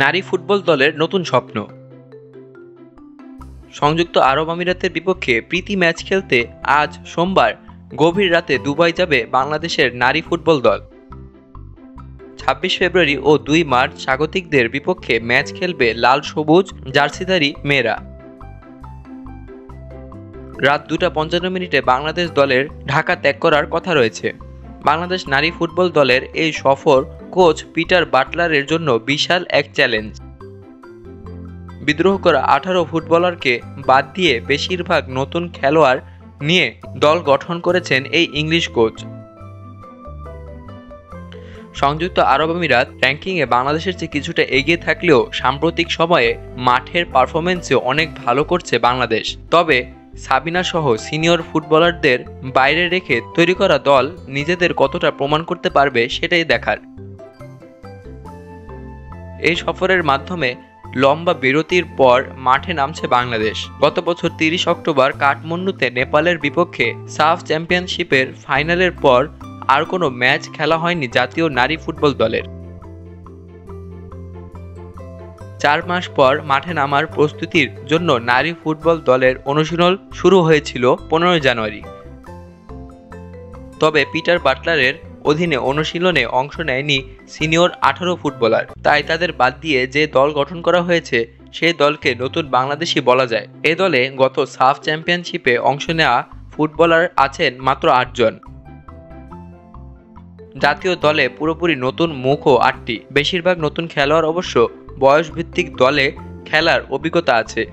নারী ফুটবল দলের নতুন স্বপ্ন। সংযুক্ত আরব আমিরাতের বিপক্ষে প্রীতি ম্যাচ খেলতে আজ সোমবার গভীর রাতে দুবাই যাবে বাংলাদেশের নারী ফুটবল দল। ২৬ ফেব্রুয়ারি ও ২ মার্চ স্বাগতিকদের বিপক্ষে ম্যাচ খেলবে লাল সবুজ জার্সিধারী মেয়েরা। রাত ২টা ৫৫ বাংলাদেশ দলের ঢাকা ত্যাগ করার কথা রয়েছে। বাংলাদেশ নারী ফুটবল দলের এই সফর কোচ পিটার বাটলারের জন্য বিশাল এক চ্যালেঞ্জ। বিদ্রোহ করা ১৮ ফুটবলারকে বাদ দিয়ে বেশিরভাগ নতুন খেলোয়াড় নিয়ে দল গঠন করেছেন এই ইংলিশ কোচ। সংযুক্ত আরব আমিরাত র্যাঙ্কিংয়ে বাংলাদেশের চেয়ে কিছুটা এগিয়ে থাকলেও সাম্প্রতিক সময়ে মাঠের পারফরমেন্সে অনেক ভালো করছে বাংলাদেশ। তবে সাবিনা সহ সিনিয়র ফুটবলারদের বাইরে রেখে তৈরি করা দল নিজেদের কতটা প্রমাণ করতে পারবে সেটাই দেখার। এই সফরের মাধ্যমে লম্বা বিরতির পর মাঠে নামছে বাংলাদেশ। গত বছর ৩০ অক্টোবর কাঠমান্ডুতে নেপালের বিপক্ষে সাফ চ্যাম্পিয়নশিপের ফাইনালের পর আর কোনো ম্যাচ খেলা হয়নি জাতীয় নারী ফুটবল দলের। ৪ মাস পর মাঠে নামার প্রস্তুতির জন্য নারী ফুটবল দলের অনুশীলন শুরু হয়েছিল ১৫ জানুয়ারি। তবে পিটার বাটলারের অধীনে অনুশীলনে অংশ নেয়নি সিনিয়র ১৮ ফুটবলার, তাই তাদের বাদ দিয়ে যে দল গঠন করা হয়েছে সেই দলকে নতুন বাংলাদেশি বলা যায়। এ দলে গত সাফ চ্যাম্পিয়নশিপে অংশ নেওয়া ফুটবলার আছেন মাত্র ৮ জন। জাতীয় দলে পুরোপুরি নতুন মুখও ৮টি। বেশিরভাগ নতুন খেলোয়াড় অবশ্য বয়সভিত্তিক দলে খেলার অভিজ্ঞতা আছে।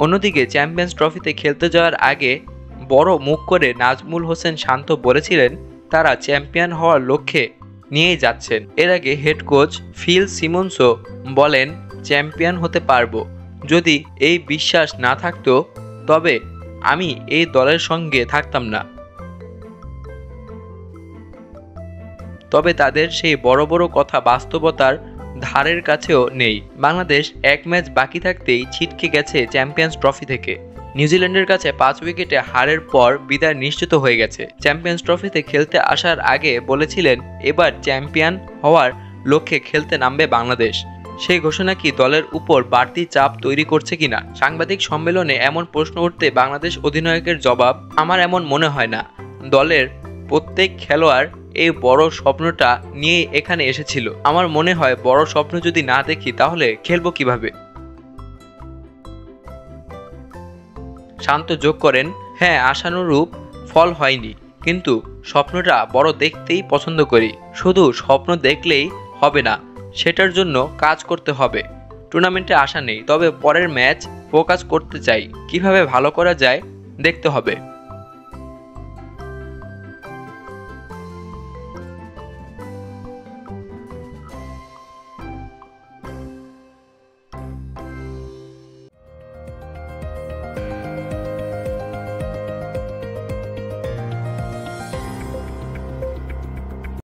অন্যদিকে চ্যাম্পিয়ন্স ট্রফিতে খেলতে যাওয়ার আগে বড় মুখ করে নাজমুল হোসেন শান্ত বলেছিলেন তারা চ্যাম্পিয়ন হওয়ার লক্ষ্যে নিয়েই যাচ্ছেন। এর আগে হেড কোচ ফিল সিমন্সও বলেন চ্যাম্পিয়ন হতে পারবো। যদি এই বিশ্বাস না থাকতো তবে আমি এই দলের সঙ্গে থাকতাম না। তবে তাদের সেই বড় বড় কথা বাস্তবতার ধারের কাছেও নেই। বাংলাদেশ এক ম্যাচ বাকি থাকতেই ছিটকে গেছে চ্যাম্পিয়ন্স ট্রফি থেকে। নিউজিল্যান্ডের কাছে ৫ উইকেটে হারের পর বিদায় নিশ্চিত হয়ে গেছে। চ্যাম্পিয়ন্স ট্রফিতে খেলতে আসার আগে বলেছিলেন এবার চ্যাম্পিয়ন হওয়ার লক্ষ্যে খেলতে নামবে বাংলাদেশ। সেই ঘোষণা কি দলের উপর বাড়তি চাপ তৈরি করছে কিনা? সাংবাদিক সম্মেলনে এমন প্রশ্ন উঠতে বাংলাদেশ অধিনায়কের জবাব, আমার এমন মনে হয় না। দলের প্রত্যেক খেলোয়াড় এই বড় স্বপ্নটা নিয়ে এখানে এসেছিল। আমার মনে হয় বড় স্বপ্ন যদি না দেখি তাহলে খেলবো কিভাবে। শান্ত যোগ করেন, হ্যাঁ আশানুরূপ ফল হয়নি, কিন্তু স্বপ্নটা বড় দেখতেই পছন্দ করি। শুধু স্বপ্ন দেখলেই হবে না, সেটার জন্য কাজ করতে হবে। টুর্নামেন্টে আশা নেই, তবে পরের ম্যাচ ফোকাস করতে চাই। কিভাবে ভালো করা যায় দেখতে হবে।